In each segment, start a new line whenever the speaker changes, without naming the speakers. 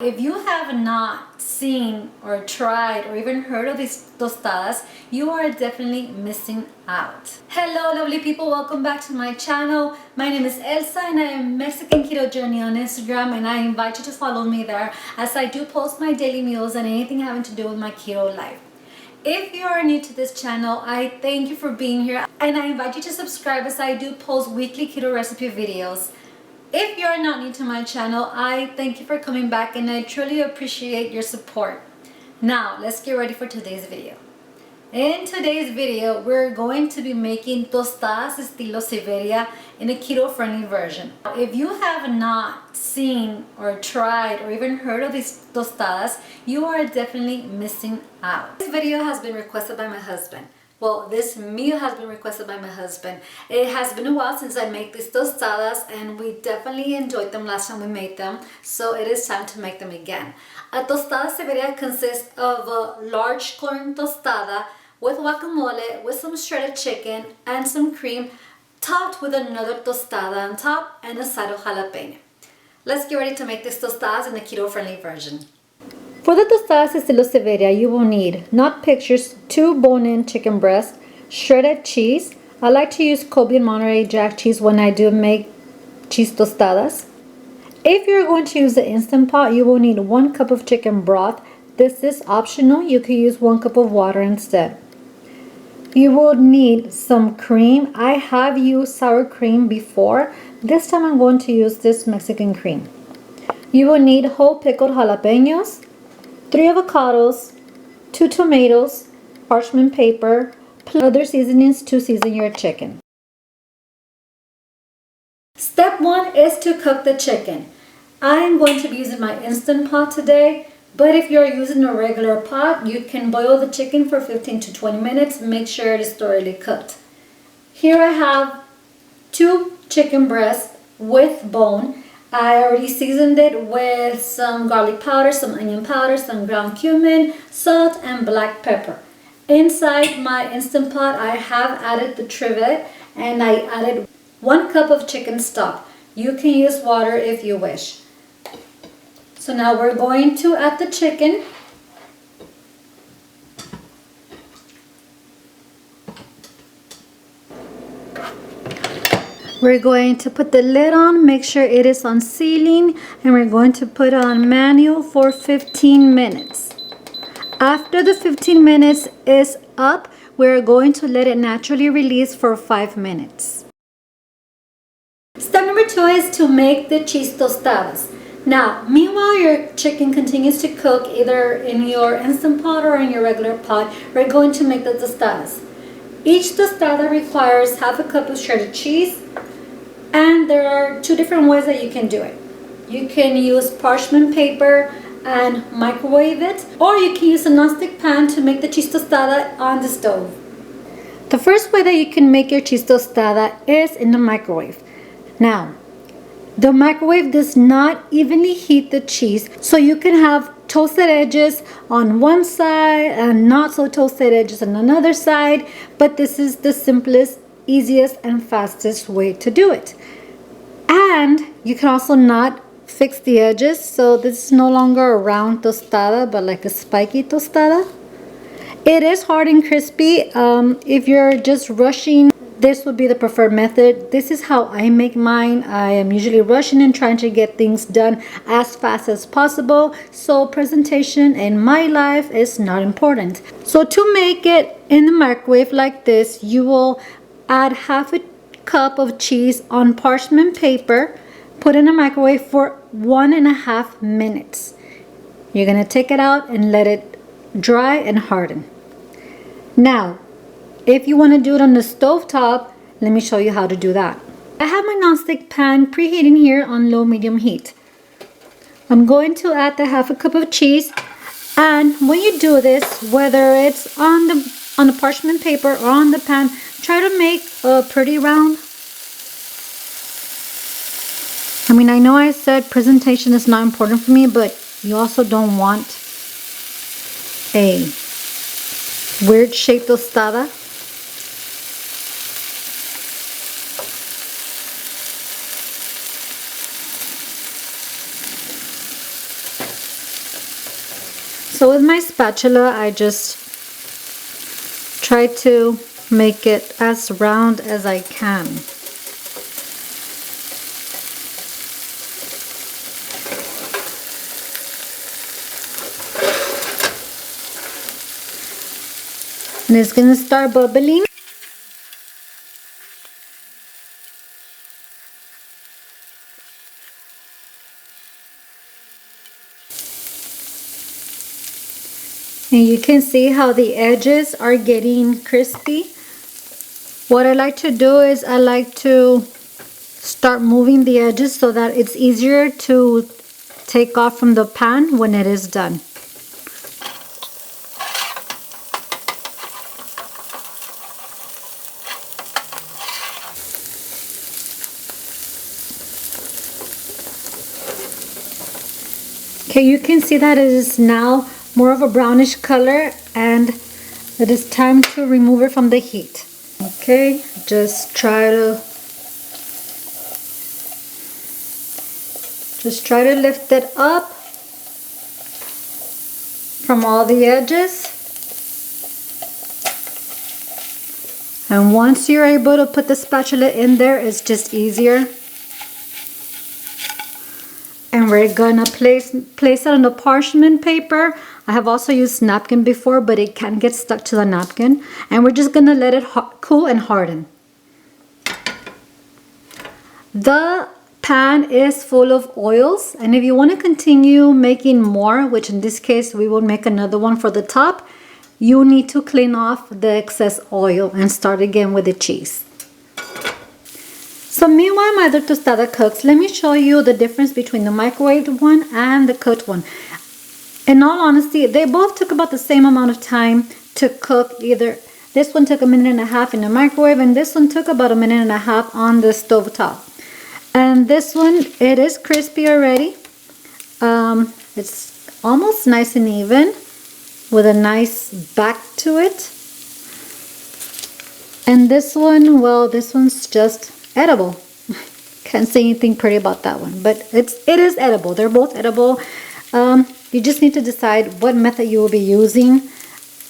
If you have not seen or tried or even heard of these tostadas, you are definitely missing out. Hello lovely people, welcome back to my channel. My name is Elsa and I am Mexican Keto Journey on Instagram, and I invite you to follow me there as I do post my daily meals and anything having to do with my keto life. If you are new to this channel, I thank you for being here and I invite you to subscribe as I do post weekly keto recipe videos. If you're not new to my channel, I thank you for coming back and I truly appreciate your support. Now, let's get ready for today's video. In today's video, we're going to be making tostadas estilo Siberia in a keto-friendly version. If you have not seen or tried or even heard of these tostadas, you are definitely missing out. This video has been requested by my husband. Well, this meal has been requested by my husband. It has been a while since I made these tostadas and we definitely enjoyed them last time we made them, so it is time to make them again. A tostada Siberia consists of a large corn tostada with guacamole, with some shredded chicken and some cream, topped with another tostada on top and a side of jalapeño. Let's get ready to make these tostadas in the keto-friendly version. For the tostadas estilo Siberia, you will need, not pictures, 2 bone-in chicken breasts, shredded cheese. I like to use Kobe and Monterey Jack cheese when I do make cheese tostadas. If you're going to use the Instant Pot, you will need 1 cup of chicken broth. This is optional. You can use 1 cup of water instead. You will need some cream. I have used sour cream before. This time I'm going to use this Mexican cream. You will need whole pickled jalapeños, 3 avocados, 2 tomatoes, parchment paper, plus other seasonings to season your chicken. Step 1 is to cook the chicken. I am going to be using my Instant Pot today, but if you're using a regular pot, you can boil the chicken for 15 to 20 minutes. Make sure it is thoroughly cooked. Here I have 2 chicken breasts with bone. I already seasoned it with some garlic powder, some onion powder, some ground cumin, salt, and black pepper. Inside my Instant Pot, I have added the trivet and I added 1 cup of chicken stock. You can use water if you wish. So now we're going to add the chicken. We're going to put the lid on, make sure it is on sealing, and we're going to put it on manual for 15 minutes. After the 15 minutes is up, we're going to let it naturally release for 5 minutes. Step number 2 is to make the cheese tostadas. Now, meanwhile your chicken continues to cook either in your Instant Pot or in your regular pot, we're going to make the tostadas. Each tostada requires half a cup of shredded cheese, and there are 2 different ways that you can do it. You can use parchment paper and microwave it, or you can use a non-stick pan to make the cheese tostada on the stove. The first way that you can make your cheese tostada is in the microwave. Now, the microwave does not evenly heat the cheese, so you can have toasted edges on one side and not so toasted edges on another side, but this is the simplest, easiest, and fastest way to do it. And you can also not fix the edges, so this is no longer a round tostada but like a spiky tostada. It is hard and crispy. If you're just rushing, this would be the preferred method. This is how I make mine. I am usually rushing and trying to get things done as fast as possible, so presentation in my life is not important. So to make it in the microwave like this, you will add half a cup of cheese on parchment paper, put in a microwave for 1.5 minutes. You're gonna take it out and let it dry and harden. Now, if you want to do it on the stove top, let me show you how to do that. I have my non-stick pan preheating here on low-medium heat. I'm going to add the half a cup of cheese, and when you do this, whether it's on the parchment paper or on the pan, try to make a pretty round. I mean, I know I said presentation is not important for me, but you also don't want a weird shaped tostada. So with my spatula, I just try to make it as round as I can. And it's gonna start bubbling. And you can see how the edges are getting crispy. What I like to do is I like to start moving the edges so that it's easier to take off from the pan when it is done. Okay, you can see that it is now more of a brownish color and it is time to remove it from the heat. Okay, just try to lift it up from all the edges. And once you're able to put the spatula in there, it's just easier. And we're gonna place it on the parchment paper. I have also used napkin before, but it can get stuck to the napkin. And we're just gonna let it cool and harden. The pan is full of oils, and if you want to continue making more, which in this case we will make another one for the top, you need to clean off the excess oil and start again with the cheese. So meanwhile my other tostada cooks, let me show you the difference between the microwaved one and the cooked one. In all honesty, they both took about the same amount of time to cook. Either this one took 1.5 minutes in the microwave and this one took about 1.5 minutes on the stove top. And this one, it is crispy already. It's almost nice and even with a nice back to it. And this one, well, this one's just edible. Can't say anything pretty about that one, but it is edible. They're both edible. You just need to decide what method you will be using,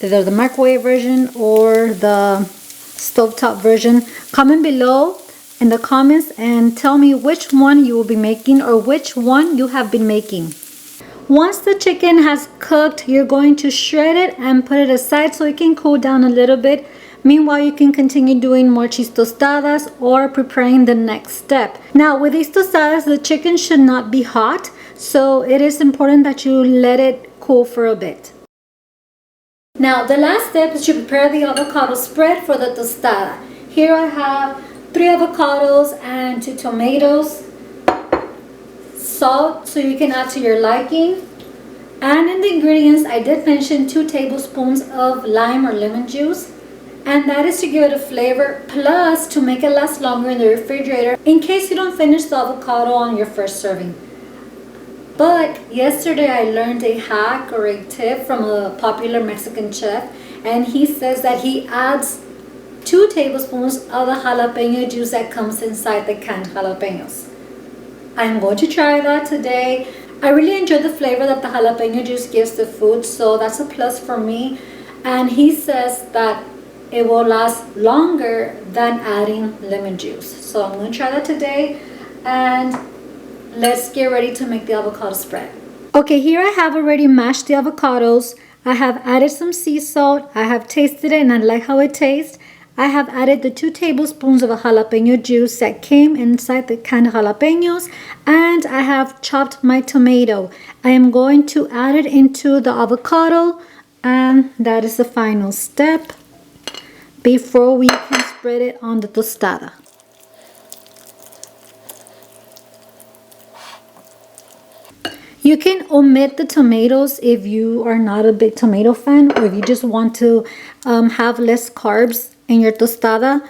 either the microwave version or the stovetop version. Comment below in the comments and tell me which one you will be making or which one you have been making. Once the chicken has cooked, you're going to shred it and put it aside so it can cool down a little bit. Meanwhile, you can continue doing more cheese tostadas or preparing the next step. Now, with these tostadas, the chicken should not be hot, so it is important that you let it cool for a bit. Now, the last step is to prepare the avocado spread for the tostada. Here I have 3 avocados and 2 tomatoes, salt so you can add to your liking, and in the ingredients I did mention 2 tablespoons of lime or lemon juice, and that is to give it a flavor, plus to make it last longer in the refrigerator in case you don't finish the avocado on your first serving. But yesterday I learned a hack or a tip from a popular Mexican chef, and he says that he adds 2 tablespoons of the jalapeno juice that comes inside the canned jalapenos. I'm going to try that today. I really enjoy the flavor that the jalapeno juice gives the food, so that's a plus for me. And he says that it will last longer than adding lemon juice. So I'm going to try that today, and let's get ready to make the avocado spread. Okay, here I have already mashed the avocados. I have added some sea salt. I have tasted it and I like how it tastes. I have added the 2 tablespoons of a jalapeno juice that came inside the canned jalapenos, and I have chopped my tomato. I am going to add it into the avocado, and that is the final step before we can spread it on the tostada. You can omit the tomatoes if you are not a big tomato fan, or if you just want to have less carbs in your tostada.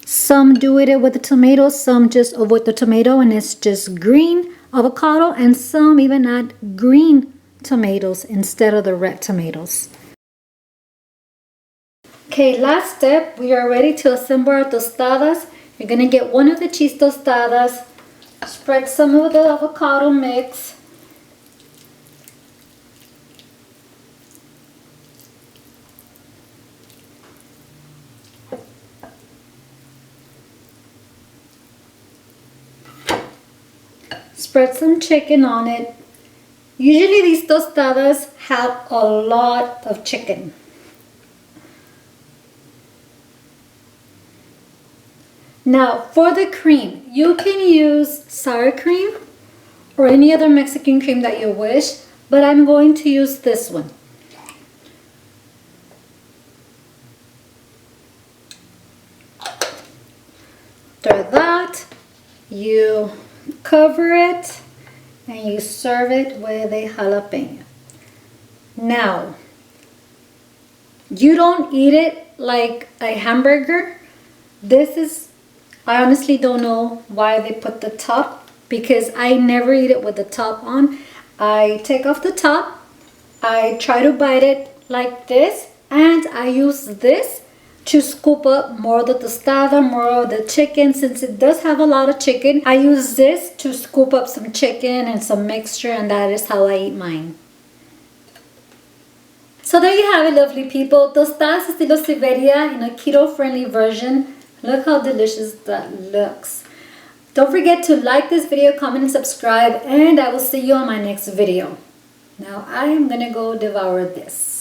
Some do it with the tomato, some just avoid the tomato and it's just green avocado, and some even add green tomatoes instead of the red tomatoes. Okay, last step, we are ready to assemble our tostadas. You're going to get one of the cheese tostadas, spread some of the avocado mix, spread some chicken on it. Usually these tostadas have a lot of chicken. Now for the cream, you can use sour cream or any other Mexican cream that you wish, but I'm going to use this one. After that, you cover it and you serve it with a jalapeno. Now, you don't eat it like a hamburger. I honestly don't know why they put the top, because I never eat it with the top on. I take off the top, I try to bite it like this, and I use this to scoop up more of the tostada, more of the chicken. Since it does have a lot of chicken, I use this to scoop up some chicken and some mixture, and that is how I eat mine. So there you have it, lovely people. Tostadas Estilo Siberia in a keto-friendly version. Look how delicious that looks. Don't forget to like this video, comment, and subscribe, and I will see you on my next video. Now I am gonna go devour this.